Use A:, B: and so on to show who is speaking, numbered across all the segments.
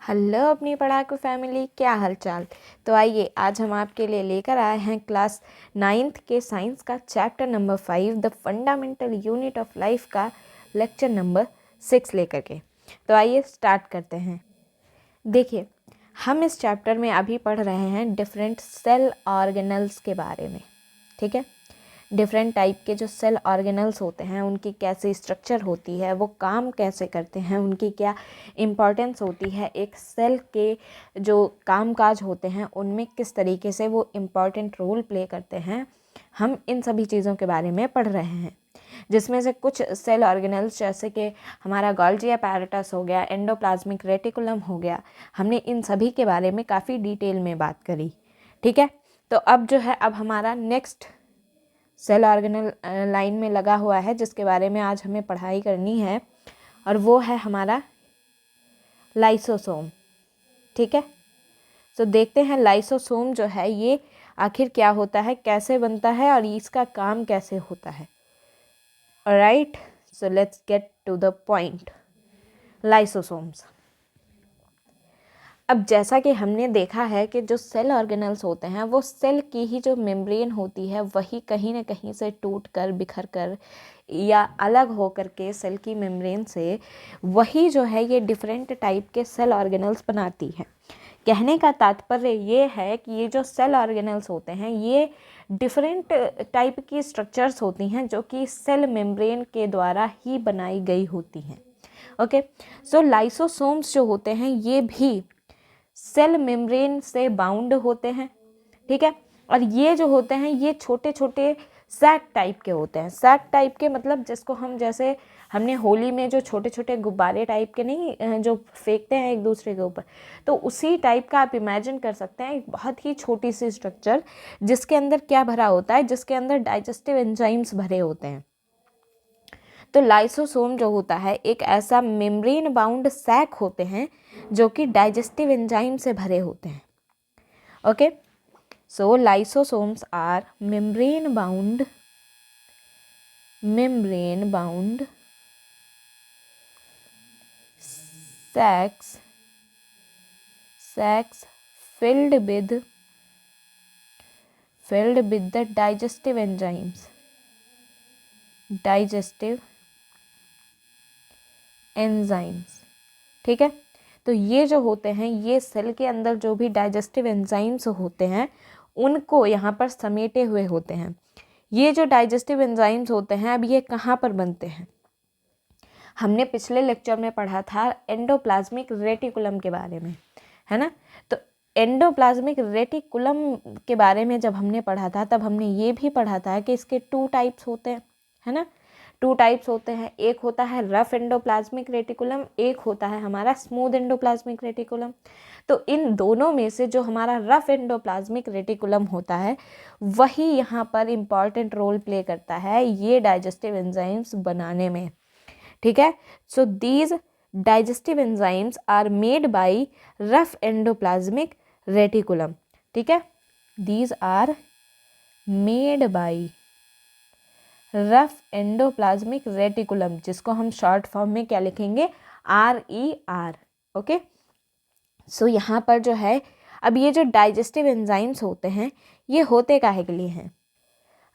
A: Hello अपनी पढ़ाकू family, क्या हालचाल। तो आइए आज हम आपके लिए लेकर आए हैं क्लास 9th के साइंस का chapter number 5 the fundamental unit of life का लेक्चर नंबर 6 लेकर के। तो आइए स्टार्ट करते हैं। देखिए, हम इस चैप्टर में अभी पढ़ रहे हैं डिफरेंट सेल ऑर्गेनल्स के बारे में। ठीक है, डिफरेंट टाइप के जो सेल ऑर्गेनल्स होते हैं उनकी कैसे स्ट्रक्चर होती है, वो काम कैसे करते हैं, उनकी क्या इम्पॉर्टेंस होती है, एक सेल के जो कामकाज होते हैं उनमें किस तरीके से वो इम्पॉर्टेंट रोल प्ले करते हैं, हम इन सभी चीज़ों के बारे में पढ़ रहे हैं। जिसमें से कुछ सेल ऑर्गेनल्स जैसे कि हमारा गोल्जी apparatus हो गया, एंडोप्लाज्मिक रेटिकुलम हो गया, हमने इन सभी के बारे में काफ़ी डिटेल में बात करी। ठीक है, तो अब जो है अब हमारा नेक्स्ट सेल ऑर्गेनल लाइन में लगा हुआ है जिसके बारे में आज हमें पढ़ाई करनी है, और वो है हमारा लाइसोसोम। ठीक है, तो देखते हैं लाइसोसोम जो है ये आखिर क्या होता है, कैसे बनता है और इसका काम कैसे होता है। Alright, so let's get to the point. Lysosomes. अब जैसा कि हमने देखा है कि जो सेल ऑर्गेनल्स होते हैं वो सेल की ही जो मेम्ब्रेन होती है वही कहीं ना कहीं से टूट कर, बिखर कर या अलग हो कर के सेल की मेम्ब्रेन से वही जो है ये डिफरेंट टाइप के सेल ऑर्गेनल्स बनाती है। कहने का तात्पर्य ये है कि ये जो सेल ऑर्गेनल्स होते हैं ये डिफरेंट टाइप की स्ट्रक्चर्स होती हैं जो कि सेल मेम्ब्रेन के द्वारा ही बनाई गई होती हैं। ओके, सो लाइसोसोम्स जो होते हैं ये भी सेल मेम्ब्रेन से बाउंड होते हैं। ठीक है, और ये जो होते हैं ये छोटे छोटे सैक टाइप के होते हैं। सैक टाइप के मतलब जिसको हम जैसे हमने होली में जो छोटे छोटे गुब्बारे टाइप के नहीं जो फेंकते हैं एक दूसरे के ऊपर, तो उसी टाइप का आप इमेजिन कर सकते हैं। एक बहुत ही छोटी सी स्ट्रक्चर जिसके अंदर क्या भरा होता है, जिसके अंदर डाइजेस्टिव एंजाइम्स भरे होते हैं। तो लाइसोसोम जो होता है एक ऐसा मेम्ब्रेन बाउंड सैक होते हैं जो कि डाइजेस्टिव एंजाइम से भरे होते हैं। Okay, so lysosomes are membrane bound sacs filled with the digestive enzymes। ठीक है, तो ये जो होते हैं ये सेल के अंदर जो भी डाइजेस्टिव एंजाइम्स होते हैं उनको यहाँ पर समेटे हुए होते हैं। ये जो डाइजेस्टिव एंजाइम्स होते हैं अब ये कहाँ पर बनते हैं, हमने पिछले लेक्चर में पढ़ा था एंडोप्लाज्मिक रेटिकुलम के बारे में, है ना। तो एंडोप्लाज्मिक रेटिकुलम के बारे में जब हमने पढ़ा था तब हमने ये भी पढ़ा था कि इसके 2 टाइप्स होते हैं, है ना। 2 टाइप्स होते हैं, एक होता है रफ एंडोप्लाज्मिक रेटिकुलम, एक होता है हमारा स्मूथ एंडोप्लाज्मिक रेटिकुलम। तो इन दोनों में से जो हमारा रफ एंडोप्लाज्मिक रेटिकुलम होता है वही यहाँ पर इम्पॉर्टेंट रोल प्ले करता है ये डाइजेस्टिव एंजाइम्स बनाने में। ठीक है, so these digestive enzymes are made by rough endoplasmic reticulum. ठीक है, these are made by rough endoplasmic reticulum, जिसको हम शॉर्ट फॉर्म में क्या लिखेंगे, RER। ओके, सो यहाँ पर जो है अब ये जो डाइजेस्टिव एंजाइम्स होते हैं ये होते काहे के लिए हैं।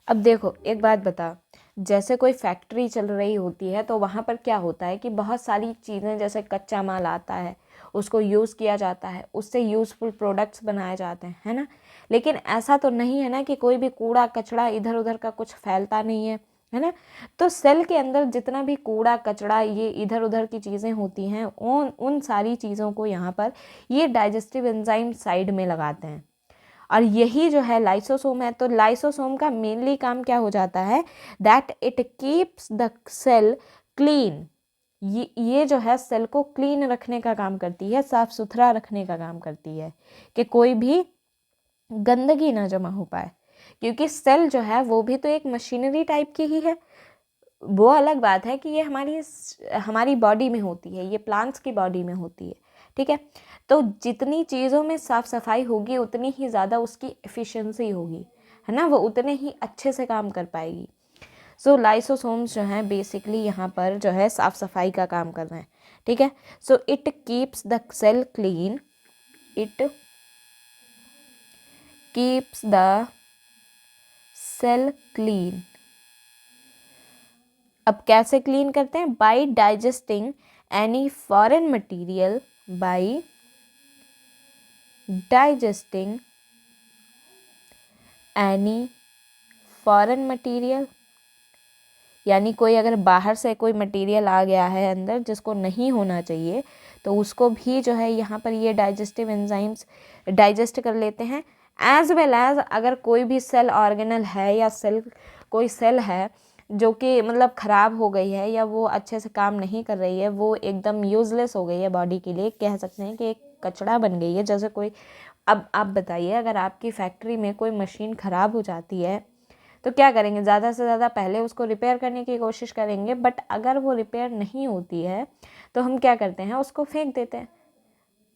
A: अब देखो एक बात बता, जैसे कोई फैक्ट्री चल रही होती है तो वहाँ पर क्या होता है कि बहुत सारी चीज़ें जैसे कच्चा माल आता है उसको यूज़ किया जाता है, उससे यूज़फुल प्रोडक्ट्स बनाए जाते हैं, है ना। लेकिन ऐसा तो नहीं है ना कि कोई भी कूड़ा कचरा इधर उधर का कुछ फैलता नहीं है ना। तो सेल के अंदर जितना भी कूड़ा कचरा ये इधर उधर की चीज़ें होती हैं उन सारी चीज़ों को यहाँ पर ये डाइजेस्टिव एंजाइम साइड में लगाते हैं, और यही जो है लाइसोसोम है। तो लाइसोसोम का मेनली काम क्या हो जाता है, that it keeps the cell clean. ये जो है सेल को क्लीन रखने का काम करती है, साफ सुथरा रखने का काम करती है कि कोई भी गंदगी ना जमा हो पाए, क्योंकि सेल जो है वो भी तो एक मशीनरी टाइप की ही है। वो अलग बात है कि ये हमारी बॉडी में होती है, ये प्लांट्स की बॉडी में होती है। ठीक है, तो जितनी चीज़ों में साफ सफाई होगी उतनी ही ज़्यादा उसकी एफिशिएंसी होगी, है ना, वो उतने ही अच्छे से काम कर पाएगी। सो लाइसोसोम्स जो हैं बेसिकली यहाँ पर जो है साफ सफाई का काम कर रहे हैं, ठीक है। So it keeps the cell clean, it keeps the cell clean. अब कैसे क्लीन करते हैं? By digesting any foreign material, by digesting any foreign material, यानी कोई अगर बाहर से कोई मटेरियल आ गया है अंदर जिसको नहीं होना चाहिए, तो उसको भी जो है यहाँ पर ये डाइजेस्टिव एंजाइम्स डाइजेस्ट कर लेते हैं। एज वेल एज अगर कोई भी सेल ऑर्गेनल है या कोई सेल है जो कि मतलब ख़राब हो गई है या वो अच्छे से काम नहीं कर रही है, वो एकदम यूज़लेस हो गई है बॉडी के लिए, कह सकते हैं कि एक कचरा बन गई है, जैसे कोई। अब आप बताइए, अगर आपकी फैक्ट्री में कोई मशीन ख़राब हो जाती है तो क्या करेंगे? ज़्यादा से ज़्यादा पहले उसको रिपेयर करने की कोशिश करेंगे, बट अगर वो रिपेयर नहीं होती है तो हम क्या करते हैं? उसको फेंक देते हैं,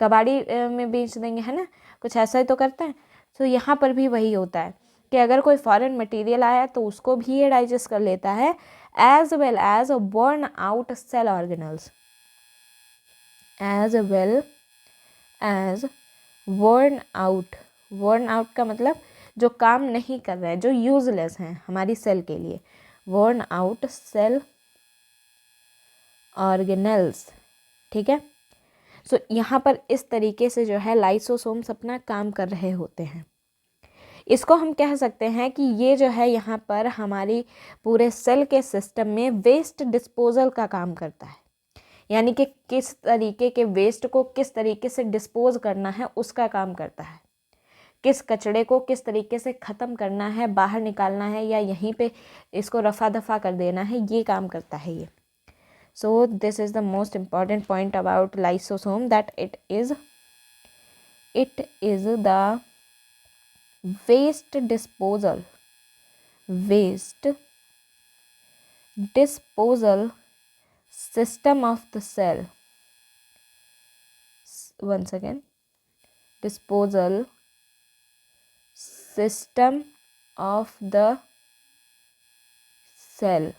A: कबाड़ी में बेच देंगे, है ना, कुछ ऐसा ही तो करते हैं। तो यहाँ पर भी वही होता है कि अगर कोई फॉरेन मटेरियल आया तो उसको भी ये डाइजेस्ट कर लेता है, as well as burn out cell organelles, as well as worn out का मतलब जो काम नहीं कर रहे हैं, जो यूजलेस हैं हमारी सेल के लिए, वर्न आउट सेल ऑर्गेनल्स, ठीक है। सो यहाँ पर इस तरीके से जो है लाइसोसोम्स अपना काम कर रहे होते हैं। इसको हम कह सकते हैं कि ये जो है यहाँ पर हमारी पूरे सेल के सिस्टम में वेस्ट डिस्पोजल का काम करता है, यानी कि किस तरीके के वेस्ट को किस तरीके से डिस्पोज करना है उसका काम करता है, किस कचड़े को किस तरीके से ख़त्म करना है, बाहर निकालना है या यहीं पे इसको रफा दफा कर देना है, ये काम करता है ये। So this is the most important point about lysosome, that it is the waste disposal system of the cell. Once again, disposal system of the cell,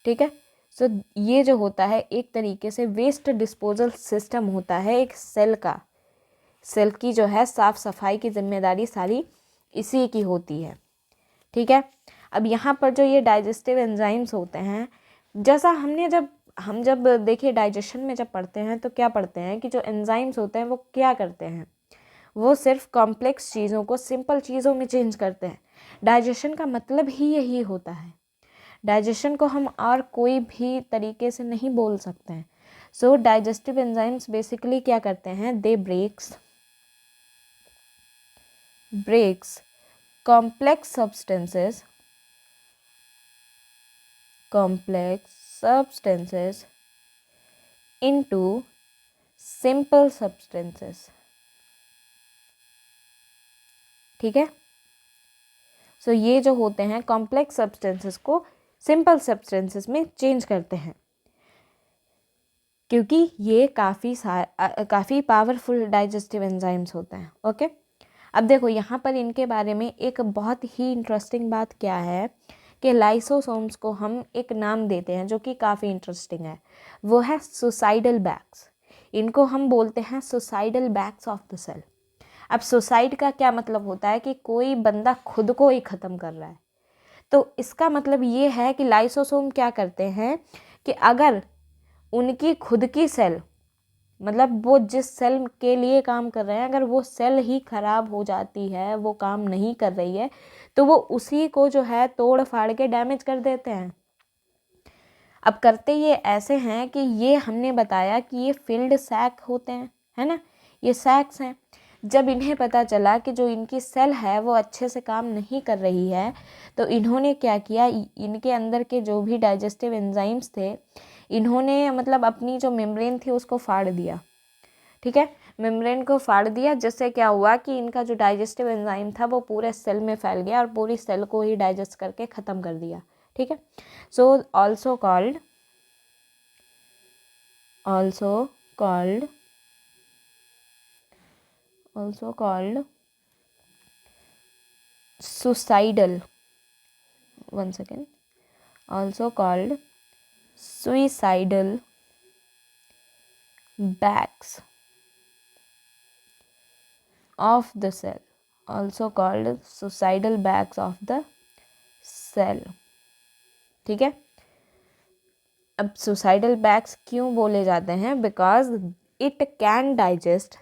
A: ठीक है। सो ये जो होता है एक तरीके से वेस्ट डिस्पोजल सिस्टम होता है एक सेल का। सेल की जो है साफ सफाई की जिम्मेदारी सारी इसी की होती है, ठीक है। अब यहाँ पर जो ये डाइजेस्टिव एंजाइम्स होते हैं, जैसा हम जब देखिए डाइजेशन में जब पढ़ते हैं तो क्या पढ़ते हैं कि जो एंजाइम्स होते हैं वो क्या करते हैं, वो सिर्फ कॉम्प्लेक्स चीज़ों को सिंपल चीज़ों में चेंज करते हैं। डाइजेशन का मतलब ही यही होता है, डाइजेशन को हम और कोई भी तरीके से नहीं बोल सकते हैं। सो डाइजेस्टिव एंजाइम्स बेसिकली क्या करते हैं? दे breaks complex substances into simple substances, ठीक है। सो ये जो होते हैं कॉम्प्लेक्स सब्सटेंसेस को सिंपल सब्सटेंसेस में चेंज करते हैं, क्योंकि ये काफ़ी पावरफुल डाइजेस्टिव एंजाइम्स होते हैं। ओके, अब देखो यहाँ पर इनके बारे में एक बहुत ही इंटरेस्टिंग बात क्या है कि लाइसोसोम्स को हम एक नाम देते हैं जो कि काफ़ी इंटरेस्टिंग है, वो है सुसाइडल बैग्स। इनको हम बोलते हैं suicidal bags of the cell. अब सुसाइड का क्या मतलब होता है कि कोई बंदा खुद को ही ख़त्म कर रहा है, तो इसका मतलब ये है कि लाइसोसोम क्या करते हैं कि अगर उनकी खुद की सेल, मतलब वो जिस सेल के लिए काम कर रहे हैं, अगर वो सेल ही ख़राब हो जाती है, वो काम नहीं कर रही है, तो वो उसी को जो है तोड़ फाड़ के डैमेज कर देते हैं। अब करते ये ऐसे हैं कि ये हमने बताया कि ये फील्ड सैक होते हैं, है ना, ये सैक्स हैं। जब इन्हें पता चला कि जो इनकी सेल है वो अच्छे से काम नहीं कर रही है, तो इन्होंने क्या किया, इनके अंदर के जो भी डाइजेस्टिव एंजाइम्स थे, इन्होंने मतलब अपनी जो मेम्ब्रेन थी उसको फाड़ दिया, ठीक है, मेम्ब्रेन को फाड़ दिया, जिससे क्या हुआ कि इनका जो डाइजेस्टिव एंजाइम था वो पूरे सेल में फैल गया और पूरी सेल को ही डाइजेस्ट करके ख़त्म कर दिया, ठीक है। So also called suicidal, once again, also called suicidal bags of the cell, also called suicidal bags of the cell। ठीक है, अब सुसाइडल बैग्स क्यों बोले जाते हैं? Because it can digest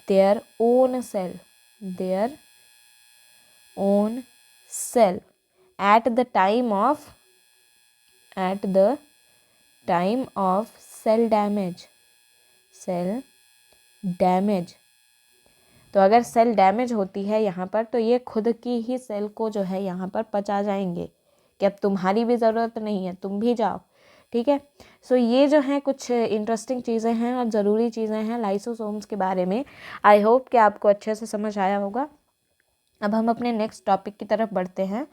A: their own cell at the time of cell damage। तो अगर cell damage होती है यहाँ पर, तो ये खुद की ही सेल को जो है यहाँ पर पचा जाएंगे कि अब तुम्हारी भी ज़रूरत नहीं है, तुम भी जाओ। ठीक है, सो ये जो है कुछ इंटरेस्टिंग चीज़ें हैं और ज़रूरी चीज़ें हैं लाइसोसोम्स के बारे में। आई होप कि आपको अच्छे से समझ आया होगा। अब हम अपने नेक्स्ट टॉपिक की तरफ बढ़ते हैं,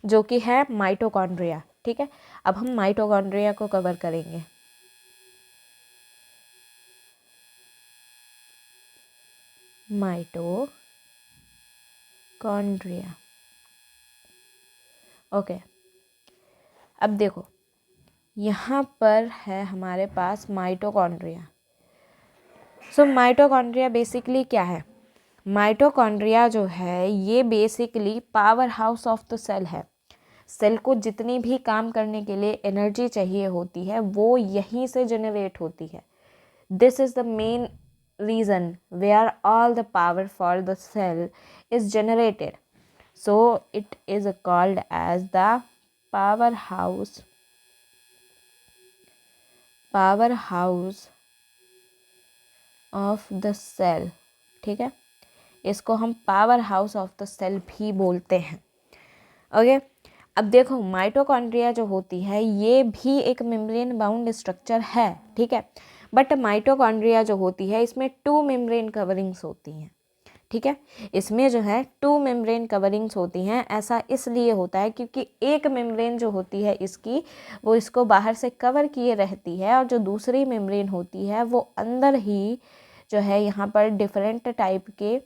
A: जो कि है माइटोकॉन्ड्रिया। ठीक है, अब हम माइटोकॉन्ड्रिया को कवर करेंगे। Mitochondria, okay. अब देखो यहाँ पर है हमारे पास माइटोकॉन्ड्रिया। सो माइटोकॉन्ड्रिया बेसिकली क्या है? माइटोकॉन्ड्रिया जो है ये basically powerhouse of the cell है। सेल को जितनी भी काम करने के लिए एनर्जी चाहिए होती है वो यहीं से जनरेट होती है। This is the main reason where all the power for the cell is generated. So it is called as the powerhouse of the cell। ठीक है, इसको हम powerhouse of the cell भी बोलते हैं। ओके, अब देखो माइटोकॉन्ड्रिया जो होती है ये भी एक मेम्ब्रेन बाउंड स्ट्रक्चर है। ठीक है, बट माइटोकॉन्ड्रिया जो होती है इसमें 2 मेम्ब्रेन कवरिंग्स होती हैं। ठीक है, इसमें जो है 2 मेम्ब्रेन कवरिंग्स होती हैं। ऐसा इसलिए होता है क्योंकि एक मेम्ब्रेन जो होती है इसकी वो इसको बाहर से कवर किए रहती है, और जो दूसरी मेम्ब्रेन होती है वो अंदर ही जो है यहाँ पर डिफरेंट टाइप के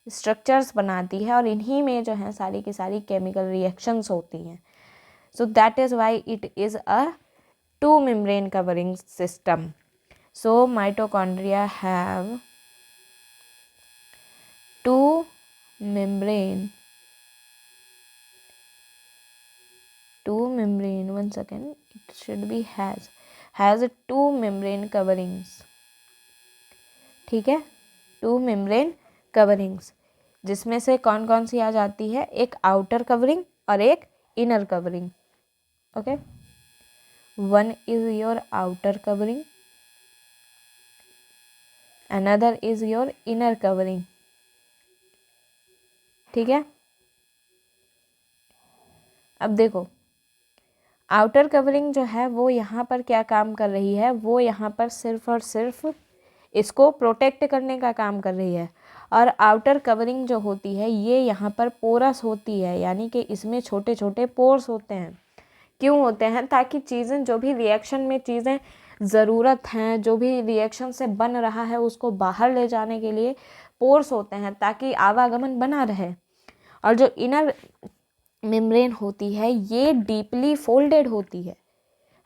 A: स्ट्रक्चर्स बनाती है, और इन्हीं में जो है सारी की सारी केमिकल रिएक्शंस होती हैं। So that is why it is a 2 membrane covering system. So mitochondria have 2 membrane, one second, it should be has 2 membrane coverings। ठीक है, 2 membrane coverings, जिसमें से कौन कौन सी आ जाती है? एक आउटर कवरिंग और एक inner covering. Okay, one is your outer covering, another is your inner covering। ठीक है, अब देखो आउटर कवरिंग जो है वो यहाँ पर क्या काम कर रही है? वो यहाँ पर सिर्फ और सिर्फ इसको प्रोटेक्ट करने का काम कर रही है। और आउटर कवरिंग जो होती है ये यहाँ पर पोरस होती है, यानी कि इसमें छोटे छोटे पोर्स होते हैं। क्यों होते हैं? ताकि चीज़ें, जो भी रिएक्शन में चीज़ें ज़रूरत हैं, जो भी रिएक्शन से बन रहा है उसको बाहर ले जाने के लिए पोर्स होते हैं, ताकि आवागमन बना रहे। और जो इनर मेम्ब्रेन होती है ये डीपली फोल्डेड होती है।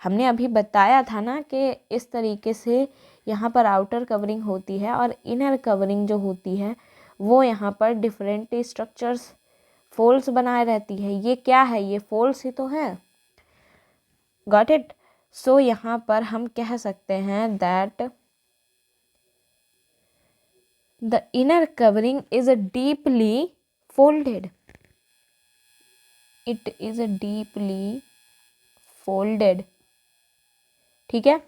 A: हमने अभी बताया था ना कि इस तरीके से यहाँ पर आउटर कवरिंग होती है और इनर कवरिंग जो होती है वो यहाँ पर डिफरेंट स्ट्रक्चर्स, फोल्ड्स बनाए रहती है। ये क्या है? ये फोल्ड्स ही तो है। Got it? सो यहाँ पर हम कह सकते हैं that the inner covering is deeply folded. It is deeply folded. ठीक है,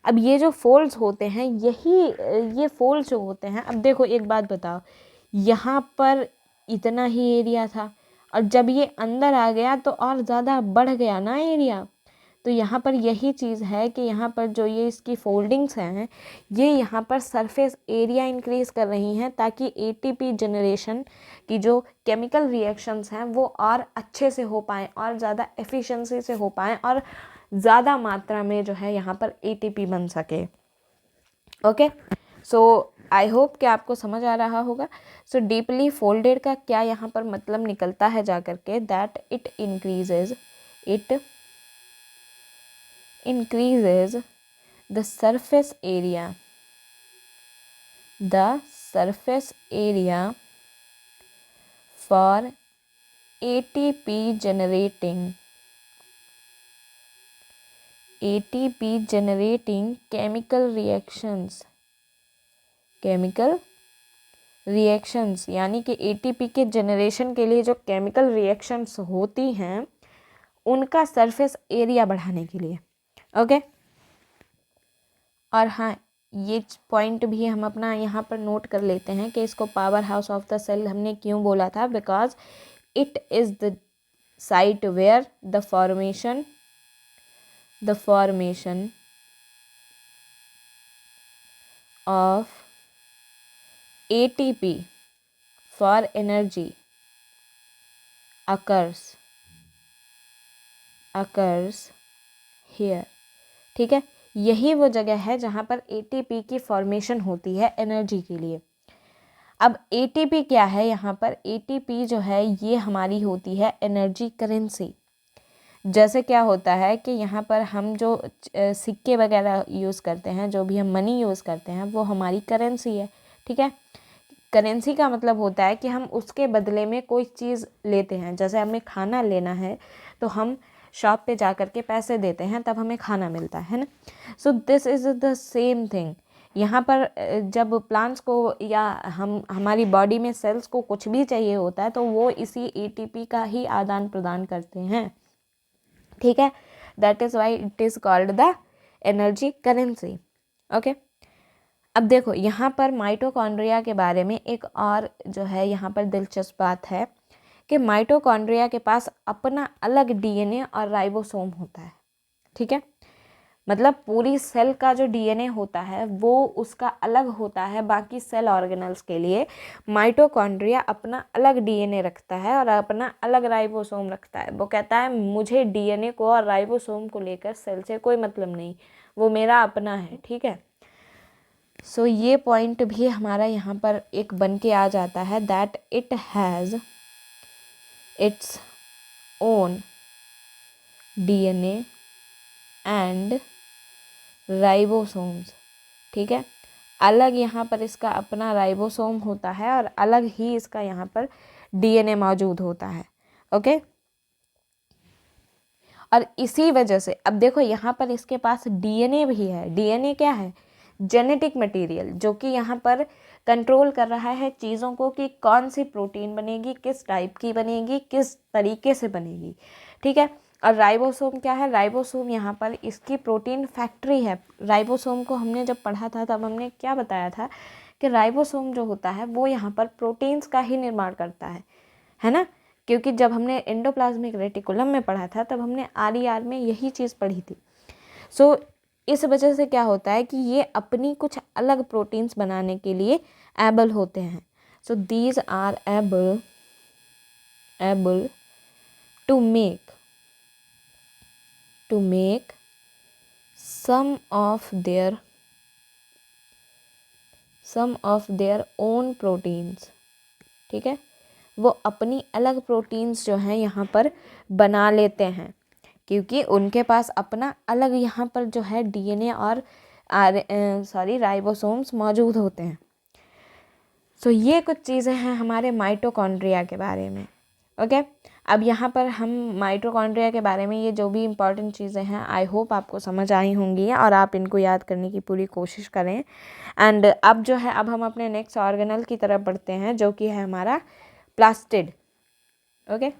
A: अब ये जो फोल्ड्स होते हैं ये फोल्ड्स जो होते हैं, अब देखो एक बात बताओ, यहाँ पर इतना ही एरिया था और जब ये अंदर आ गया तो और ज़्यादा बढ़ गया ना एरिया। तो यहाँ पर यही चीज़ है कि यहाँ पर जो ये इसकी फोल्डिंग्स हैं ये यहाँ पर सरफेस एरिया इंक्रीज़ कर रही हैं, ताकि एटीपी जनरेशन की जो केमिकल रिएक्शंस हैं वो और अच्छे से हो पाएँ और ज़्यादा एफिशिएंसी से हो पाएँ और ज़्यादा मात्रा में जो है यहाँ पर एटीपी बन सके। ओके, सो आई होप कि आपको समझ आ रहा होगा। सो डीपली फोल्डेड का क्या यहाँ पर मतलब निकलता है जा करके, that it increases the surface area for ATP generating chemical reactions यानी कि ATP के जनरेशन के लिए जो केमिकल रिएक्शंस होती हैं उनका सरफेस एरिया बढ़ाने के लिए। ओके और हाँ, ये पॉइंट भी हम अपना यहाँ पर नोट कर लेते हैं कि इसको powerhouse of the cell हमने क्यों बोला था, because it is the site where the formation of ATP for energy occurs here। ठीक है, यही वो जगह है जहाँ पर ATP की फॉर्मेशन होती है एनर्जी के लिए। अब ATP क्या है, यहाँ पर ATP जो है ये हमारी होती है एनर्जी करेंसी। जैसे क्या होता है कि यहाँ पर हम जो सिक्के वगैरह यूज़ करते हैं, जो भी हम मनी यूज़ करते हैं, वो हमारी करेंसी है। ठीक है, करेंसी का मतलब होता है कि हम उसके बदले में कोई चीज़ लेते हैं। जैसे हमें खाना लेना है तो हम शॉप पे जा कर के पैसे देते हैं, तब हमें खाना मिलता है ना। सो this is the same thing. यहाँ पर जब प्लांट्स को या हमारी बॉडी में सेल्स को कुछ भी चाहिए होता है तो वो इसी ATP का ही आदान प्रदान करते हैं। ठीक है, that is why it is called the energy currency. Okay, अब देखो यहाँ पर माइटोकॉन्ड्रिया के बारे में एक और जो है यहाँ पर दिलचस्प बात है कि माइटोकॉन्ड्रिया के पास अपना अलग DNA और राइबोसोम होता है। ठीक है, मतलब पूरी सेल का जो DNA होता है वो उसका अलग होता है बाकी सेल ऑर्गेनल्स के लिए। माइटोकॉन्ड्रिया अपना अलग DNA रखता है और अपना अलग राइबोसोम रखता है। वो कहता है मुझे DNA को और राइबोसोम को लेकर सेल से कोई मतलब नहीं, वो मेरा अपना है। ठीक है, सो ये पॉइंट भी हमारा यहाँ पर एक बन के आ जाता है, that it has its own DNA and ribosomes. ठीक है, अलग यहाँ पर इसका अपना राइबोसोम होता है और अलग ही इसका यहाँ पर DNA मौजूद होता है। ओके, और इसी वजह से अब देखो यहाँ पर इसके पास DNA भी है। DNA क्या है, जेनेटिक मटेरियल, जो कि यहाँ पर कंट्रोल कर रहा है चीज़ों को कि कौन सी प्रोटीन बनेगी, किस टाइप की बनेगी, किस तरीके से बनेगी। ठीक है, और राइबोसोम क्या है, राइबोसोम यहाँ पर इसकी प्रोटीन फैक्ट्री है। राइबोसोम को हमने जब पढ़ा था तब हमने क्या बताया था कि राइबोसोम जो होता है वो यहाँ पर प्रोटीन्स का ही निर्माण करता है ना। क्योंकि जब हमने एंडोप्लाज्मिक रेटिकुलम में पढ़ा था तब हमने RER में यही चीज़ पढ़ी थी। सो इस वजह से क्या होता है कि ये अपनी कुछ अलग प्रोटीन्स बनाने के लिए एबल होते हैं। So these are able to make some of their own proteins। ठीक है, वो अपनी अलग प्रोटीन्स जो हैं यहाँ पर बना लेते हैं क्योंकि उनके पास अपना अलग यहाँ पर जो है DNA और राइबोसोम्स मौजूद होते हैं। सो ये कुछ चीज़ें हैं हमारे माइटोकॉन्ड्रिया के बारे में। ओके, अब यहाँ पर हम माइटोकॉन्ड्रिया के बारे में ये जो भी इम्पॉर्टेंट चीज़ें हैं आई होप आपको समझ आई होंगी और आप इनको याद करने की पूरी कोशिश करें। एंड अब जो है अब हम अपने नेक्स्ट ऑर्गेनल की तरफ बढ़ते हैं जो कि है हमारा प्लास्टिड। Okay,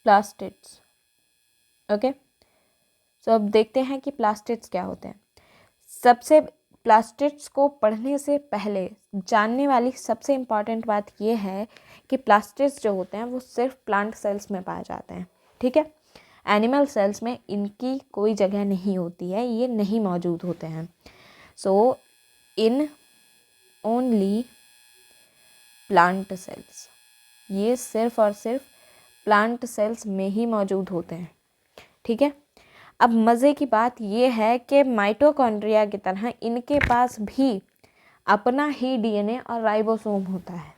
A: plastids. ओके, सो अब देखते हैं कि प्लास्टिड्स क्या होते हैं। सबसे प्लास्टिड्स को पढ़ने से पहले जानने वाली सबसे इम्पॉर्टेंट बात ये है कि प्लास्टिड्स जो होते हैं वो सिर्फ प्लांट सेल्स में पाए जाते हैं। ठीक है, एनिमल सेल्स में इनकी कोई जगह नहीं होती है, ये नहीं मौजूद होते हैं। सो इन ओनली प्लांट सेल्स। ये सिर्फ और सिर्फ प्लांट सेल्स में ही मौजूद होते हैं। ठीक है, अब मज़े की बात ये है कि माइटोकॉन्ड्रिया की तरह इनके पास भी अपना ही डीएनए और राइबोसोम होता है।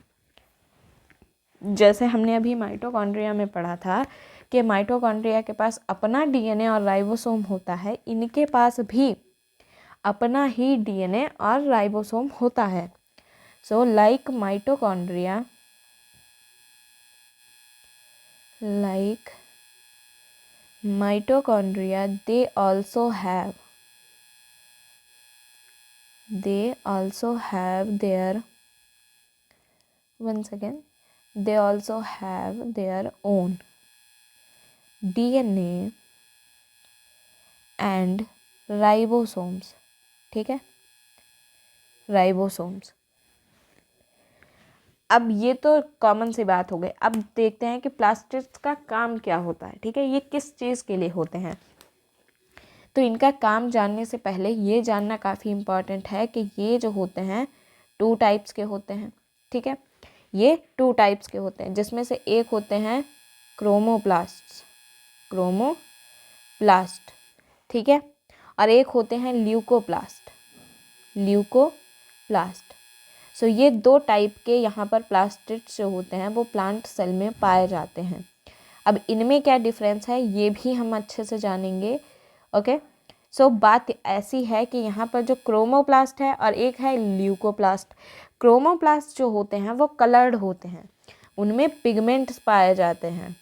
A: जैसे हमने अभी माइटोकॉन्ड्रिया में पढ़ा था कि माइटोकॉन्ड्रिया के पास अपना डीएनए और राइबोसोम होता है, इनके पास भी अपना ही डीएनए और राइबोसोम होता है। So like mitochondria they also have their own DNA and ribosomes। ठीक है, राइबोसोम्स। अब ये तो कॉमन सी बात हो गई। अब देखते हैं कि प्लास्टिड्स का काम क्या होता है। ठीक है, ये किस चीज़ के लिए होते हैं। तो इनका काम जानने से पहले ये जानना काफ़ी इम्पॉर्टेंट है कि ये जो होते हैं 2 टाइप्स के होते हैं। ठीक है, ये 2 टाइप्स के होते हैं, जिसमें से एक होते हैं क्रोमोप्लास्ट। ठीक है, और एक होते हैं ल्यूकोप्लास्ट। सो ये 2 टाइप के यहाँ पर प्लास्टिड्स जो होते हैं वो प्लांट सेल में पाए जाते हैं। अब इनमें क्या डिफरेंस है ये भी हम अच्छे से जानेंगे। ओके, सो बात ऐसी है कि यहाँ पर जो क्रोमोप्लास्ट है और एक है ल्यूकोप्लास्ट। क्रोमोप्लास्ट जो होते हैं वो कलर्ड होते हैं, उनमें पिगमेंट्स पाए जाते हैं,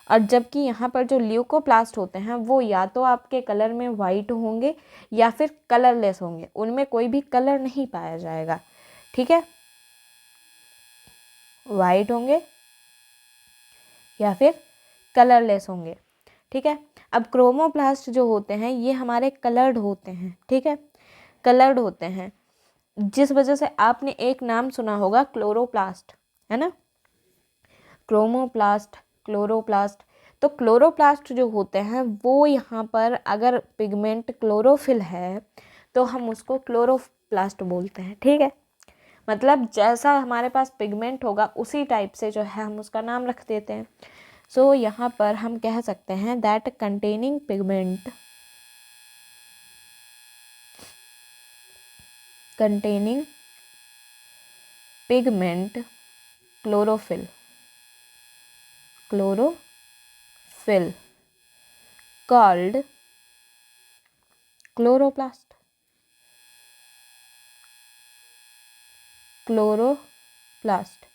A: और जबकि यहाँ पर जो ल्यूकोप्लास्ट होते हैं वो या तो आपके कलर में वाइट होंगे या फिर कलरलेस होंगे, उनमें कोई भी कलर नहीं पाया जाएगा। ठीक है, वाइट होंगे या फिर कलरलेस होंगे। ठीक है, अब क्रोमोप्लास्ट जो होते हैं ये हमारे कलर्ड होते हैं। ठीक है, कलर्ड होते हैं, जिस वजह से आपने एक नाम सुना होगा क्लोरोप्लास्ट, है ना, क्रोमोप्लास्ट, क्लोरोप्लास्ट। तो क्लोरोप्लास्ट जो होते हैं वो यहाँ पर अगर पिगमेंट क्लोरोफिल है तो हम उसको क्लोरोप्लास्ट बोलते हैं। ठीक है, मतलब जैसा हमारे पास पिगमेंट होगा उसी टाइप से जो है हम उसका नाम रख देते हैं। सो यहाँ पर हम कह सकते हैं that containing pigment chlorophyll called chloroplast.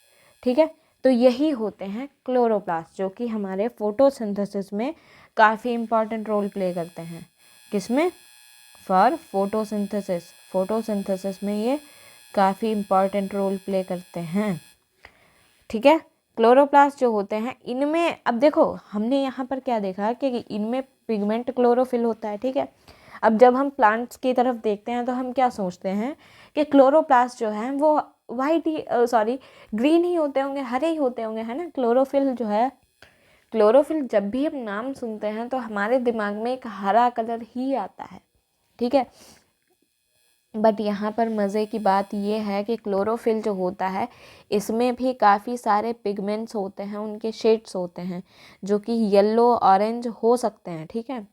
A: ठीक है, तो यही होते हैं क्लोरोप्लास्ट, जो कि हमारे फोटोसिंथेसिस में काफ़ी इम्पॉर्टेंट रोल प्ले करते हैं। किसमें? फॉर फोटोसिंथेसिस में ये काफ़ी इम्पॉर्टेंट रोल प्ले करते हैं। ठीक है, क्लोरोप्लास्ट जो होते हैं इनमें, अब देखो हमने यहाँ पर क्या देखा कि इनमें पिगमेंट क्लोरोफिल होता है। ठीक है, अब जब हम प्लांट्स की तरफ देखते हैं तो हम क्या सोचते हैं कि क्लोरोप्लास्ट जो है वो ग्रीन ही होते होंगे, हरे ही होते होंगे, है ना। क्लोरोफिल जब भी हम नाम सुनते हैं तो हमारे दिमाग में एक हरा कलर ही आता है। ठीक है, बट यहाँ पर मज़े की बात ये है कि क्लोरोफिल जो होता है इसमें भी काफ़ी सारे पिगमेंट्स होते हैं, उनके शेड्स होते हैं जो कि येलो ऑरेंज हो सकते हैं। ठीक है,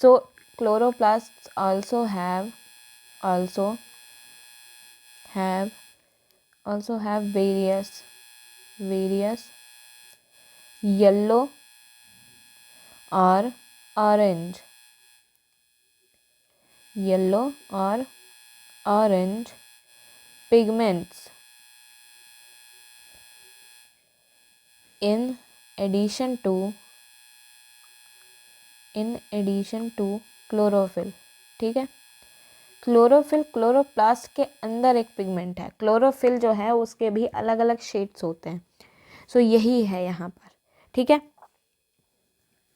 A: सो chloroplast also have various yellow or orange pigments in addition to chlorophyll. ठीक है, क्लोरोप्लास्ट के अंदर एक पिगमेंट है, क्लोरोफिल जो है उसके भी अलग अलग शेड्स होते हैं। सो यही है यहाँ पर। ठीक है,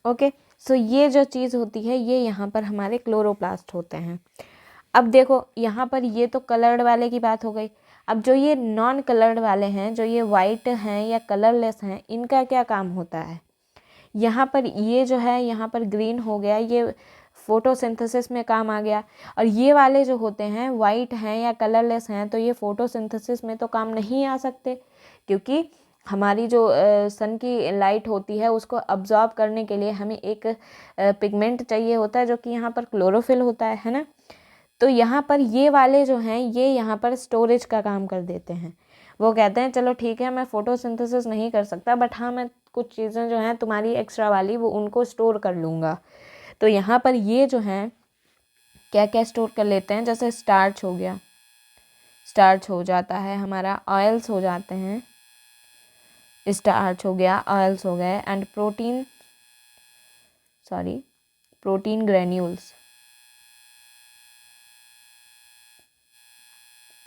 A: ओके, सो ये जो चीज़ होती है ये यहाँ पर हमारे क्लोरोप्लास्ट होते हैं। अब देखो यहाँ पर ये तो कलर्ड वाले की बात हो गई। अब जो ये नॉन कलर्ड वाले हैं, जो ये वाइट हैं या कलरलेस हैं, इनका क्या काम होता है। यहाँ पर ये जो है यहाँ पर ग्रीन हो गया, ये फोटोसिंथेसिस में काम आ गया, और ये वाले जो होते हैं वाइट हैं या कलरलेस हैं तो ये फोटोसिंथेसिस में तो काम नहीं आ सकते, क्योंकि हमारी जो सन की लाइट होती है उसको अब्जॉर्ब करने के लिए हमें एक पिगमेंट चाहिए होता है, जो कि यहाँ पर क्लोरोफिल होता है ना। तो यहाँ पर ये वाले जो हैं ये यहाँ पर स्टोरेज का काम कर देते हैं। वो कहते हैं चलो ठीक है, मैं फोटोसिंथेसिस नहीं कर सकता, बट हाँ मैं कुछ चीज़ें जो हैं तुम्हारी एक्स्ट्रा वाली वो उनको स्टोर कर लूँगा। तो यहाँ पर ये जो हैं क्या क्या स्टोर कर लेते हैं, जैसे स्टार्च हो गया, स्टार्च हो जाता है हमारा, ऑयल्स हो जाते हैं, स्टार्च हो गया, ऑयल्स हो गए, and protein granules,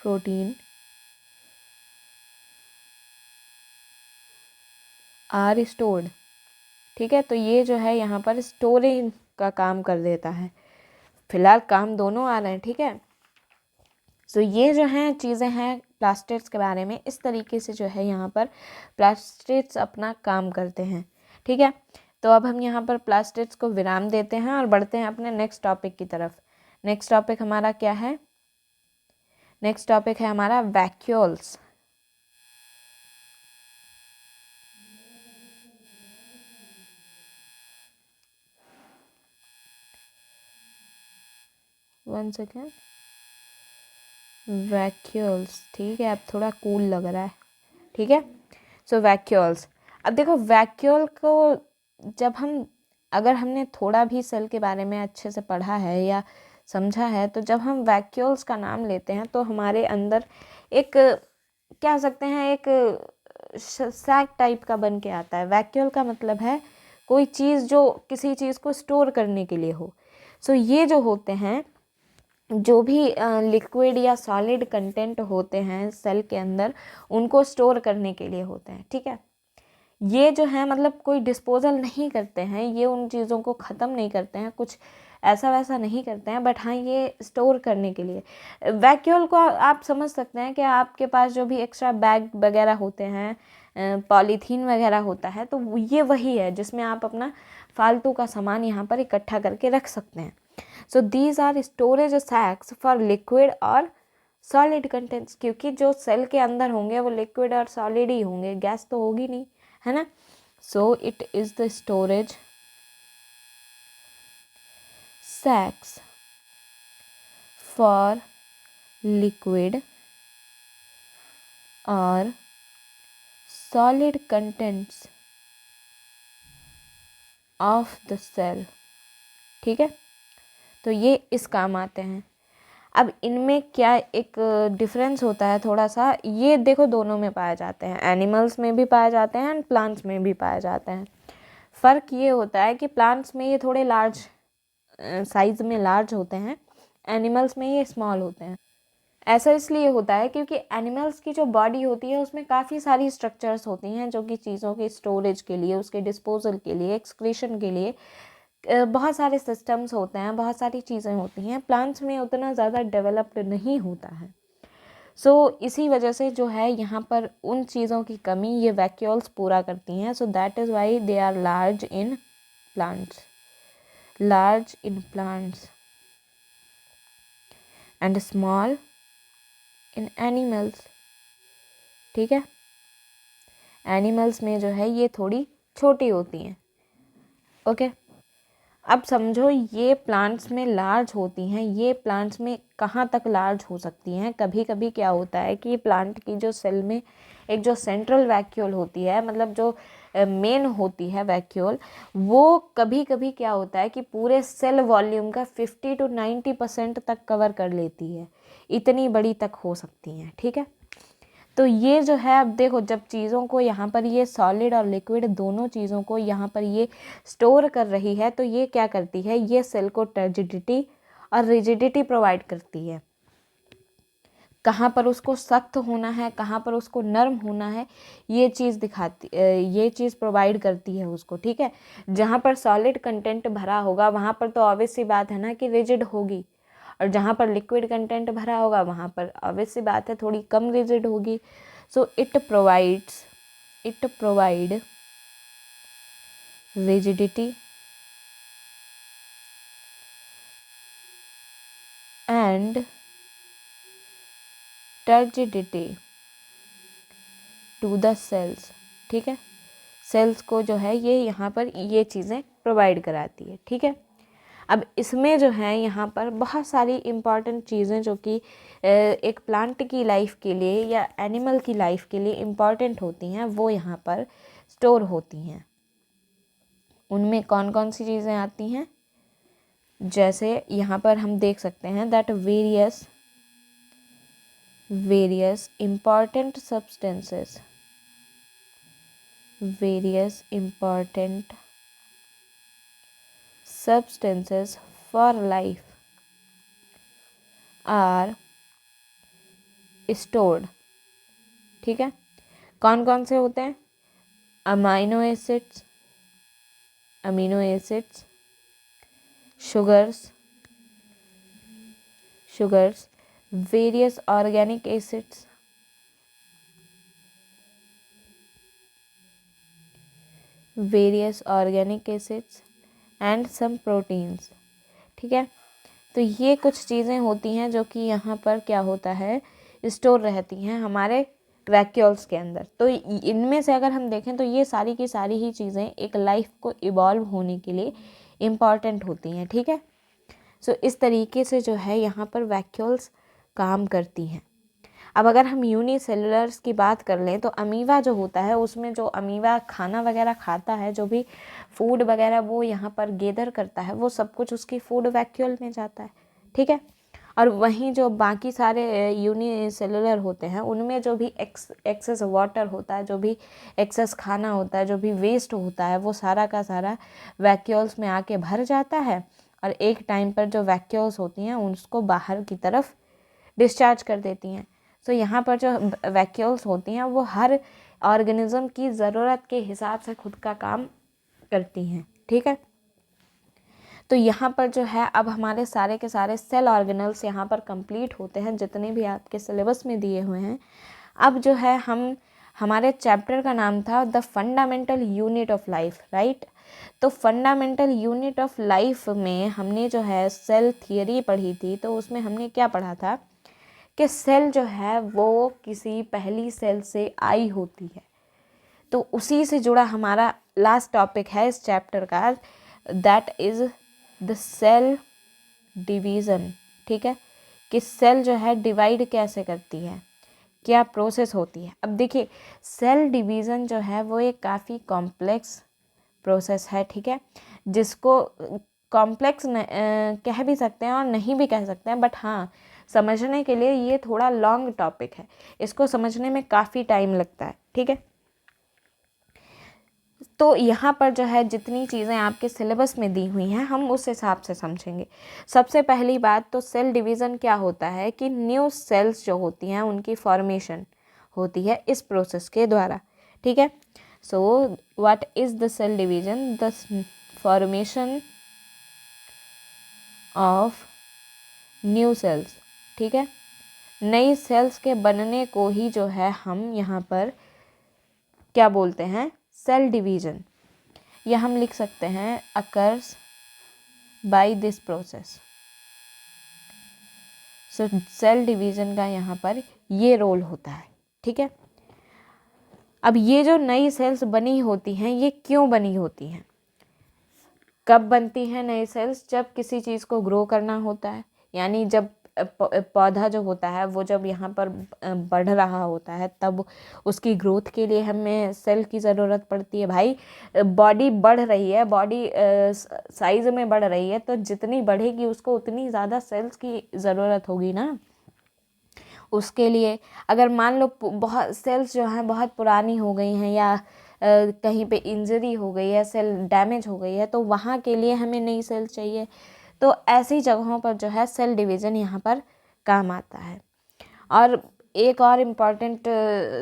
A: protein are stored. ठीक है, तो ये जो है यहाँ पर स्टोरेज का काम कर देता है। फिलहाल काम दोनों आ रहे हैं, ठीक है। सो ये जो हैं चीज़ें हैं प्लास्टिड्स के बारे में, इस तरीके से जो है यहाँ पर प्लास्टिड्स अपना काम करते हैं, ठीक है। तो अब हम यहाँ पर प्लास्टिड्स को विराम देते हैं और बढ़ते हैं अपने नेक्स्ट टॉपिक की तरफ। नेक्स्ट टॉपिक हमारा क्या है? नेक्स्ट टॉपिक है हमारा वैक्यूल्स। वन सेकेंड, वैक्यूल्स, ठीक है, अब थोड़ा कूल लग रहा है, ठीक है। सो वैक्यूल्स, अब देखो वैक्यूल को जब हम, अगर हमने थोड़ा भी सेल के बारे में अच्छे से पढ़ा है या समझा है, तो जब हम वैक्यूल्स का नाम लेते हैं तो हमारे अंदर एक, क्या सकते हैं, एक सैक टाइप का बन के आता है। वैक्यूल का मतलब है कोई चीज़ जो किसी चीज़ को स्टोर करने के लिए हो। सो ये जो होते हैं, जो भी लिक्विड या सॉलिड कंटेंट होते हैं सेल के अंदर, उनको स्टोर करने के लिए होते हैं, ठीक है। ये जो है मतलब कोई डिस्पोजल नहीं करते हैं, ये उन चीज़ों को ख़त्म नहीं करते हैं, कुछ ऐसा वैसा नहीं करते हैं, बट हाँ ये स्टोर करने के लिए। वैक्यूल को आप समझ सकते हैं कि आपके पास जो भी एक्स्ट्रा बैग वगैरह होते हैं, पॉलीथीन वगैरह होता है, तो ये वही है जिसमें आप अपना फालतू का सामान यहाँ पर इकट्ठा करके रख सकते हैं। So these are storage sacs for liquid और सॉलिड कंटेंट्स, क्योंकि जो सेल के अंदर होंगे वो लिक्विड और सॉलिड ही होंगे, गैस तो होगी नहीं, है ना। So it is the storage sacs for liquid और solid contents of the cell, ठीक है। तो ये इस काम आते हैं। अब इनमें क्या एक डिफरेंस होता है थोड़ा सा, ये देखो दोनों में पाए जाते हैं, एनिमल्स में भी पाए जाते हैं एंड प्लांट्स में भी पाए जाते हैं। फ़र्क ये होता है कि प्लांट्स में ये थोड़े लार्ज साइज़ में लार्ज होते हैं, एनिमल्स में ये स्मॉल होते हैं। ऐसा इसलिए होता है क्योंकि एनिमल्स की जो बॉडी होती है उसमें काफ़ी सारी स्ट्रक्चर्स होती हैं जो कि चीज़ों के स्टोरेज के लिए, उसके डिस्पोजल के लिए, एक्सक्रीशन के लिए बहुत सारे सिस्टम्स होते हैं, बहुत सारी चीज़ें होती हैं। प्लांट्स में उतना ज़्यादा डेवलप्ड नहीं होता है। सो इसी वजह से जो है यहाँ पर उन चीज़ों की कमी ये वैक्यूल्स पूरा करती हैं। So that is why they are large in plants, large in plants and small in animals, ठीक है। एनिमल्स में जो है ये थोड़ी छोटी होती हैं, ओके। अब समझो ये प्लांट्स में लार्ज होती हैं, ये प्लांट्स में कहाँ तक लार्ज हो सकती हैं। कभी कभी क्या होता है कि प्लांट की जो सेल में एक जो सेंट्रल वैक्यूल होती है, मतलब जो मेन होती है वैक्यूल, वो कभी कभी क्या होता है कि पूरे सेल वॉल्यूम का 50 to 90% तक कवर कर लेती है। इतनी बड़ी तक हो सकती हैं, ठीक है। तो ये जो है, अब देखो जब चीज़ों को यहाँ पर ये सॉलिड और लिक्विड दोनों चीज़ों को यहाँ पर ये स्टोर कर रही है, तो ये क्या करती है, ये सेल को टर्जिडिटी और रिजिडिटी प्रोवाइड करती है। कहाँ पर उसको सख्त होना है, कहाँ पर उसको नरम होना है, ये चीज़ दिखाती, ये चीज़ प्रोवाइड करती है उसको, ठीक है। जहाँ पर सॉलिड कंटेंट भरा होगा वहाँ पर तो ऑब्वियस सी बात है ना कि रिजिड होगी, और जहाँ पर लिक्विड कंटेंट भरा होगा वहाँ पर ऑब्वियस सी बात है थोड़ी कम रिजिड होगी। So it provide rigidity and turgidity to the cells, ठीक है, सेल्स को जो है ये यहाँ पर ये चीज़ें प्रोवाइड कराती है। ठीक है, अब इसमें जो है यहाँ पर बहुत सारी इम्पॉर्टेंट चीज़ें जो कि एक प्लांट की लाइफ के लिए या एनिमल की लाइफ के लिए इम्पॉर्टेंट होती हैं वो यहाँ पर स्टोर होती हैं। उनमें कौन कौन सी चीज़ें आती हैं, जैसे यहाँ पर हम देख सकते हैं that various important substances, various important substances for life are stored। ठीक है, कौन कौन से होते हैं, amino acids, sugars, various organic acids, and some proteins. ठीक है, तो ये कुछ चीज़ें होती हैं जो कि यहाँ पर क्या होता है, स्टोर रहती हैं हमारे वैक्यूल्स के अंदर। तो इनमें से अगर हम देखें तो ये सारी की सारी ही चीज़ें एक लाइफ को इवॉल्व होने के लिए इम्पॉर्टेंट होती हैं। ठीक है, सो इस तरीके से जो है यहाँ पर वैक्यूल्स काम करती हैं। अब अगर हम यूनिसेलुलर्स की बात कर लें तो अमीबा जो होता है उसमें जो अमीबा खाना वगैरह खाता है, जो भी फूड वगैरह वो यहाँ पर गेदर करता है, वो सब कुछ उसकी फूड वैक्यूल में जाता है। ठीक है, और वहीं जो बाकी सारे यूनिसेलुलर होते हैं उनमें जो भी एक्सेस वाटर होता है, जो भी एक्सेस खाना होता है, जो भी वेस्ट होता है, वो सारा का सारा वैक्यूल्स में आके भर जाता है और एक टाइम पर जो वैक्यूल्स होती हैं उसको बाहर की तरफ डिस्चार्ज कर देती हैं। सो यहाँ पर जो वैक्यूल्स होती हैं वो हर ऑर्गेनिज्म की ज़रूरत के हिसाब से खुद का काम करती हैं। ठीक है, तो यहाँ पर जो है अब हमारे सारे के सारे सेल ऑर्गेनल्स यहाँ पर कंप्लीट होते हैं, जितने भी आपके सिलेबस में दिए हुए हैं। अब जो है हमारे चैप्टर का नाम था the fundamental unit of life, right. तो फंडामेंटल यूनिट ऑफ लाइफ में हमने जो है सेल थियरी पढ़ी थी, तो उसमें हमने क्या पढ़ा था कि सेल जो है वो किसी पहली सेल से आई होती है। तो उसी से जुड़ा हमारा लास्ट टॉपिक है इस चैप्टर का, that is the cell division. ठीक है, कि सेल जो है डिवाइड कैसे करती है, क्या प्रोसेस होती है। अब देखिए, सेल डिवीज़न जो है वो एक काफ़ी कॉम्प्लेक्स प्रोसेस है। ठीक है, जिसको कॉम्प्लेक्स कह भी सकते हैं और नहीं भी कह सकते हैं, बट हाँ समझने के लिए ये थोड़ा लॉन्ग टॉपिक है, इसको समझने में काफ़ी टाइम लगता है। ठीक है, तो यहाँ पर जो है जितनी चीज़ें आपके सिलेबस में दी हुई हैं हम उस हिसाब से समझेंगे। सबसे पहली बात तो सेल डिवीज़न क्या होता है कि न्यू सेल्स जो होती हैं उनकी फॉर्मेशन होती है इस प्रोसेस के द्वारा। ठीक है, so what is the cell division, the formation of new cells. ठीक है, नई सेल्स के बनने को ही जो है हम यहाँ पर क्या बोलते हैं, सेल डिवीज़न। या हम लिख सकते हैं occurs by this process. So cell division का यहाँ पर ये रोल होता है। ठीक है, अब ये जो नई सेल्स बनी होती हैं ये क्यों बनी होती हैं, कब बनती हैं नई सेल्स, जब किसी चीज़ को ग्रो करना होता है, यानी जब पौधा जो होता है वो जब यहाँ पर बढ़ रहा होता है तब उसकी ग्रोथ के लिए हमें सेल की ज़रूरत पड़ती है। भाई बॉडी बढ़ रही है, बॉडी साइज़ में बढ़ रही है, तो जितनी बढ़ेगी उसको उतनी ज़्यादा सेल्स की ज़रूरत होगी ना। उसके लिए अगर मान लो बहुत सेल्स जो हैं बहुत पुरानी हो गई हैं या कहीं पे इंजरी हो गई है, सेल डैमेज हो गई है, तो वहाँ के लिए हमें नई सेल चाहिए। तो ऐसी जगहों पर जो है सेल डिवीज़न यहाँ पर काम आता है। और एक और इम्पॉर्टेंट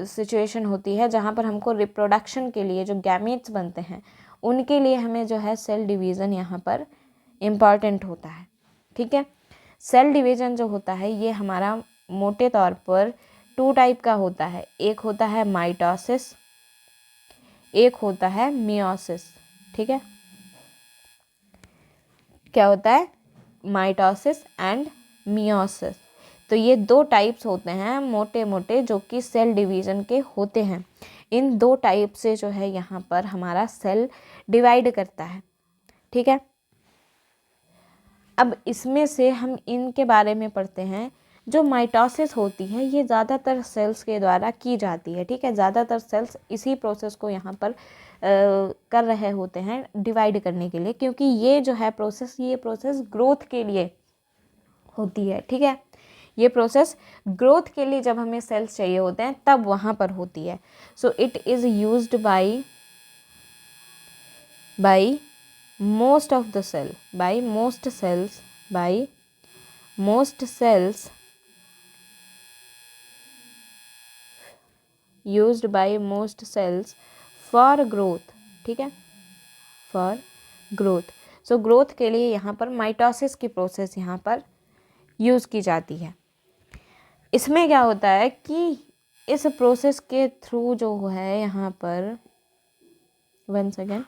A: सिचुएशन होती है जहाँ पर हमको रिप्रोडक्शन के लिए जो गैमेट्स बनते हैं उनके लिए हमें जो है सेल डिवीज़न यहाँ पर इम्पॉर्टेंट होता है। ठीक है, सेल डिवीज़न जो होता है ये हमारा मोटे तौर पर 2 टाइप का होता है, एक होता है माइटोसिस, एक होता है मियोसिस। ठीक है, क्या होता है, माइटोसिस एंड मियोसिस। तो ये 2 टाइप्स होते हैं मोटे मोटे जो कि सेल डिवीज़न के होते हैं। इन 2 टाइप से जो है यहाँ पर हमारा सेल डिवाइड करता है। ठीक है, अब इसमें से हम इनके बारे में पढ़ते हैं। जो माइटोसिस होती है ये ज़्यादातर सेल्स के द्वारा की जाती है। ठीक है, ज़्यादातर सेल्स इसी प्रोसेस को यहाँ पर कर रहे होते हैं डिवाइड करने के लिए, क्योंकि ये जो है ये प्रोसेस ग्रोथ के लिए होती है। ठीक है, ये प्रोसेस ग्रोथ के लिए जब हमें सेल्स चाहिए होते हैं तब वहाँ पर होती है। So it is used by most of the cell, by most cells used by most cells for growth। ठीक है, for growth। सो ग्रोथ के लिए यहाँ पर माइटोसिस की प्रोसेस यहाँ पर यूज़ की जाती है। इसमें क्या होता है कि इस प्रोसेस के थ्रू जो है यहाँ पर वंस अगेन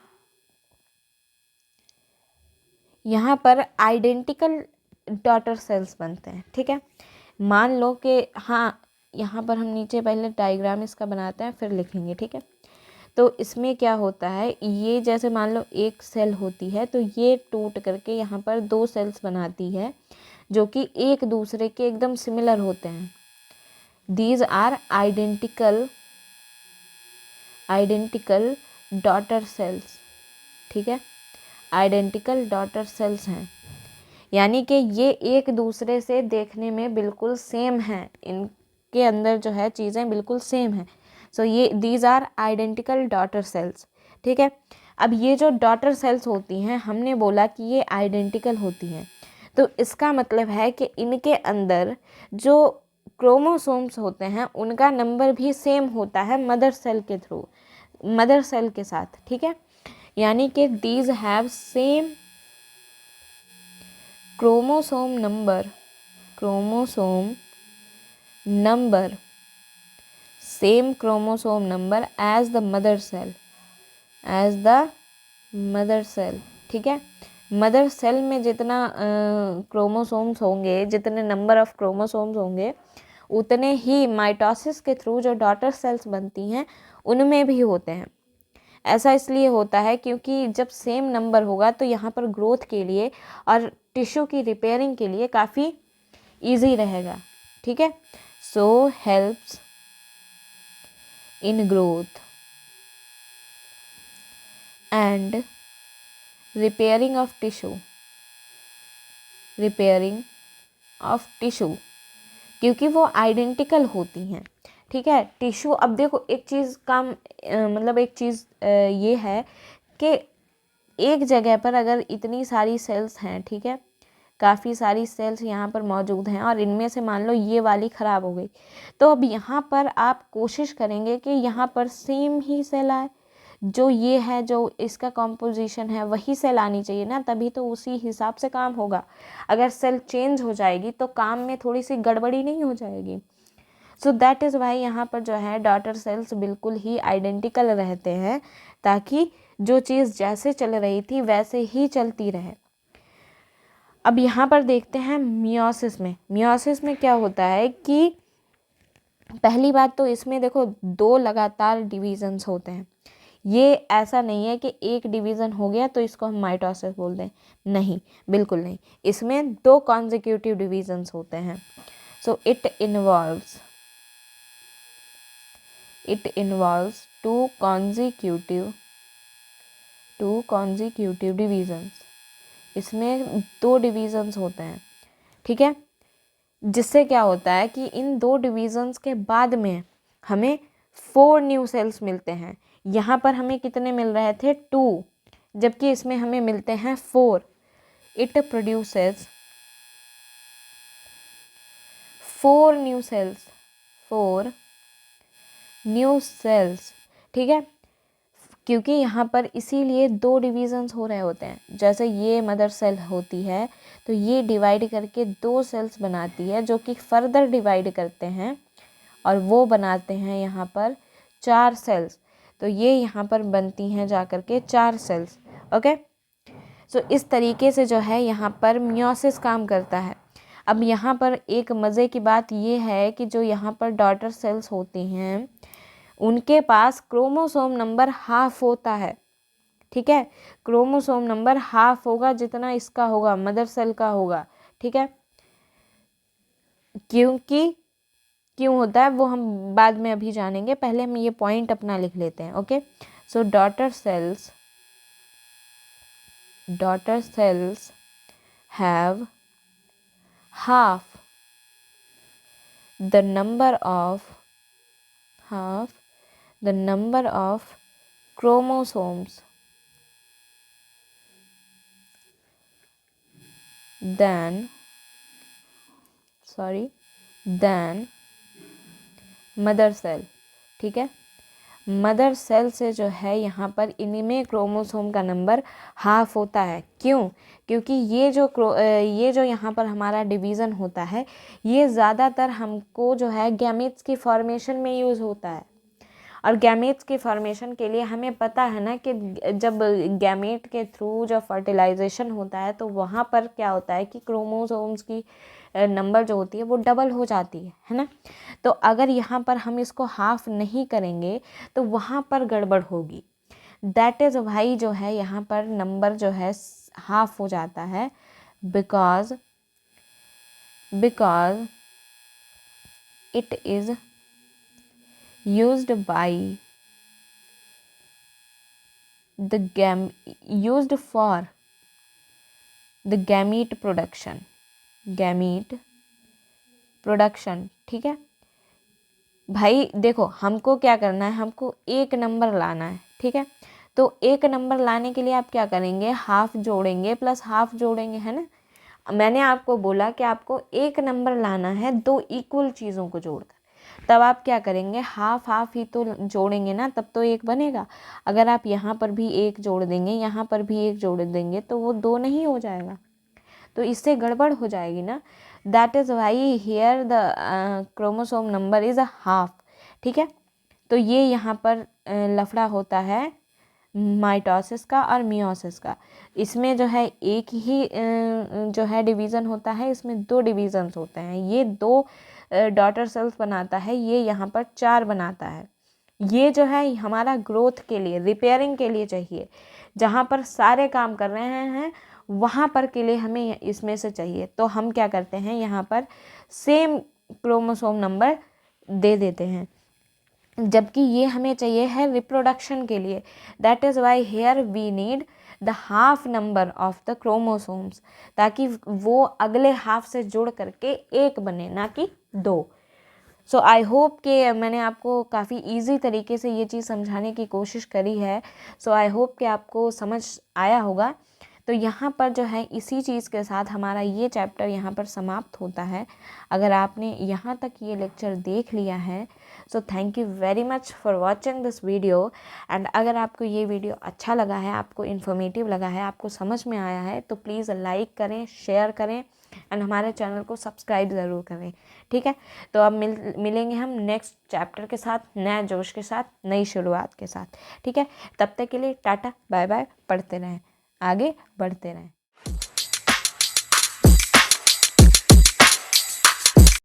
A: यहाँ पर आइडेंटिकल डॉटर सेल्स बनते हैं। ठीक है, मान लो कि हाँ, यहाँ पर हम नीचे पहले डायग्राम इसका बनाते हैं फिर लिखेंगे। ठीक है, तो इसमें क्या होता है, ये जैसे मान लो एक सेल होती है तो ये टूट करके यहाँ पर 2 सेल्स बनाती है जो कि एक दूसरे के एकदम सिमिलर होते हैं। These are identical daughter cells. ठीक है, आइडेंटिकल डॉटर सेल्स हैं, यानी कि ये एक दूसरे से देखने में बिल्कुल सेम हैं, इनके अंदर जो है चीज़ें बिल्कुल सेम हैं। सो ये these are identical daughter cells. ठीक है, अब ये जो डॉटर सेल्स होती हैं हमने बोला कि ये आइडेंटिकल होती हैं, तो इसका मतलब है कि इनके अंदर जो क्रोमोसोम्स होते हैं उनका नंबर भी सेम होता है मदर सेल के साथ। ठीक है, यानी कि these have same chromosome number same chromosome number as the mother cell. ठीक है, मदर सेल में जितना क्रोमोसोम्स होंगे, जितने नंबर ऑफ क्रोमोसोम्स होंगे, उतने ही माइटोसिस के थ्रू जो डॉटर सेल्स बनती हैं उनमें भी होते हैं। ऐसा इसलिए होता है क्योंकि जब सेम नंबर होगा तो यहाँ पर ग्रोथ के लिए और टिश्यू की रिपेयरिंग के लिए काफ़ी इजी रहेगा। ठीक है, so helps in growth and repairing of tissue क्योंकि वो आइडेंटिकल होती हैं। ठीक है, टिश्यू, अब देखो एक चीज़ ये है कि एक जगह पर अगर इतनी सारी सेल्स हैं, ठीक है, काफ़ी सारी सेल्स यहाँ पर मौजूद हैं और इनमें से मान लो ये वाली ख़राब हो गई, तो अब यहाँ पर आप कोशिश करेंगे कि यहाँ पर सेम ही सेल आए, जो ये है, जो इसका कॉम्पोजिशन है वही सेल आनी चाहिए ना, तभी तो उसी हिसाब से काम होगा। अगर सेल चेंज हो जाएगी तो काम में थोड़ी सी गड़बड़ी नहीं हो जाएगी। सो दैट इज़ वाई यहाँ पर जो है डॉटर सेल्स बिल्कुल ही आइडेंटिकल रहते हैं, ताकि जो चीज़ जैसे चल रही थी वैसे ही चलती रहे। अब यहाँ पर देखते हैं मियोसिस में क्या होता है कि पहली बात तो इसमें देखो 2 लगातार डिवीजन्स होते हैं। ये ऐसा नहीं है कि एक डिवीज़न हो गया तो इसको हम माइटोसिस बोल दें, नहीं, बिल्कुल नहीं, इसमें 2 कॉन्जिक्यूटिव डिवीजन्स होते हैं। So it involves 2 consecutive divisions. इसमें 2 डिवीजन्स होते हैं। ठीक है, जिससे क्या होता है कि इन 2 डिवीजन्स के बाद में हमें 4 न्यू सेल्स मिलते हैं। यहाँ पर हमें कितने मिल रहे थे, 2, जबकि इसमें हमें मिलते हैं 4। It produces 4 new cells. ठीक है, क्योंकि यहाँ पर इसीलिए 2 डिवीजन्स हो रहे होते हैं। जैसे ये मदर सेल होती है तो ये डिवाइड करके 2 सेल्स बनाती है, जो कि फर्दर डिवाइड करते हैं और वो बनाते हैं यहाँ पर 4 सेल्स। तो ये यहाँ पर बनती हैं जा कर के 4 सेल्स। ओके, सो इस तरीके से जो है यहाँ पर मियोसिस काम करता है। अब यहाँ पर एक मज़े की बात ये है कि जो यहाँ पर डॉटर सेल्स होती हैं उनके पास क्रोमोसोम नंबर हाफ होता है, ठीक है। क्रोमोसोम नंबर हाफ होगा जितना इसका होगा, मदर सेल का होगा, ठीक है। क्यों होता है वो हम बाद में अभी जानेंगे, पहले हम ये पॉइंट अपना लिख लेते हैं। Okay, so daughter cells have half the number of chromosomes than mother cell, ठीक है। मदर सेल से जो है यहाँ पर इनमें क्रोमोसोम का नंबर हाफ होता है। क्यों? क्योंकि ये जो यहाँ पर हमारा डिवीज़न होता है ये ज़्यादातर हमको जो है गैमेट्स की फॉर्मेशन में यूज़ होता है। और गैमेट्स की फॉर्मेशन के लिए हमें पता है ना कि जब गैमेट के थ्रू जब फर्टिलाइजेशन होता है तो वहाँ पर क्या होता है कि क्रोमोसोम्स की नंबर जो होती है वो डबल हो जाती है ना। तो अगर यहाँ पर हम इसको हाफ नहीं करेंगे तो वहाँ पर गड़बड़ होगी। दैट इज़ वाई जो है यहाँ पर नंबर जो है हाफ हो जाता है, because it is used for the gamete production, ठीक है भाई। देखो हमको क्या करना है, हमको एक नंबर लाना है, ठीक है। तो एक नंबर लाने के लिए आप क्या करेंगे, हाफ जोड़ेंगे प्लस हाफ जोड़ेंगे, है ना। मैंने आपको बोला कि आपको एक नंबर लाना है दो इक्वल चीज़ों को जोड़कर, तब आप क्या करेंगे, हाफ हाफ ही तो जोड़ेंगे ना, तब तो एक बनेगा। अगर आप यहाँ पर भी एक जोड़ देंगे, यहाँ पर भी एक जोड़ देंगे तो वो दो नहीं हो जाएगा, तो इससे गड़बड़ हो जाएगी ना। That is Y here the chromosome number is a half, ठीक है। तो ये यहाँ पर लफड़ा होता है माइटोसिस का और मियोसिस का। इसमें जो है एक ही जो है डिवीज़न होता है, इसमें दो डिवीज़न्स होते हैं। ये दो डॉटर सेल्स बनाता है, ये यहाँ पर चार बनाता है। ये जो है हमारा ग्रोथ के लिए, रिपेयरिंग के लिए चाहिए। जहाँ पर सारे काम कर रहे हैं वहाँ पर के लिए हमें इसमें से चाहिए। तो हम क्या करते हैं, यहाँ पर सेम क्रोमोसोम नंबर दे देते हैं, जबकि ये हमें चाहिए है रिप्रोडक्शन के लिए। That is why here we need the half number of the chromosomes, ताकि वो अगले हाफ से जुड़ करके एक बने, ना कि दो। सो आई होप कि मैंने आपको काफ़ी इजी तरीके से ये चीज़ समझाने की कोशिश करी है। सो आई होप कि आपको समझ आया होगा। तो यहाँ पर जो है इसी चीज़ के साथ हमारा ये चैप्टर यहाँ पर समाप्त होता है। अगर आपने यहाँ तक ये लेक्चर देख लिया है so thank you very much for watching this video. And अगर आपको ये वीडियो अच्छा लगा है, आपको इन्फॉर्मेटिव लगा है, आपको समझ में आया है, तो प्लीज़ लाइक करें, शेयर करें एंड हमारे चैनल को सब्सक्राइब ज़रूर करें, ठीक है। तो अब मिलेंगे हम नेक्स्ट चैप्टर के साथ, नए जोश के साथ, नई शुरुआत के साथ, ठीक है। तब तक के लिए टाटा बाय बाय, पढ़ते रहें, आगे बढ़ते रहें।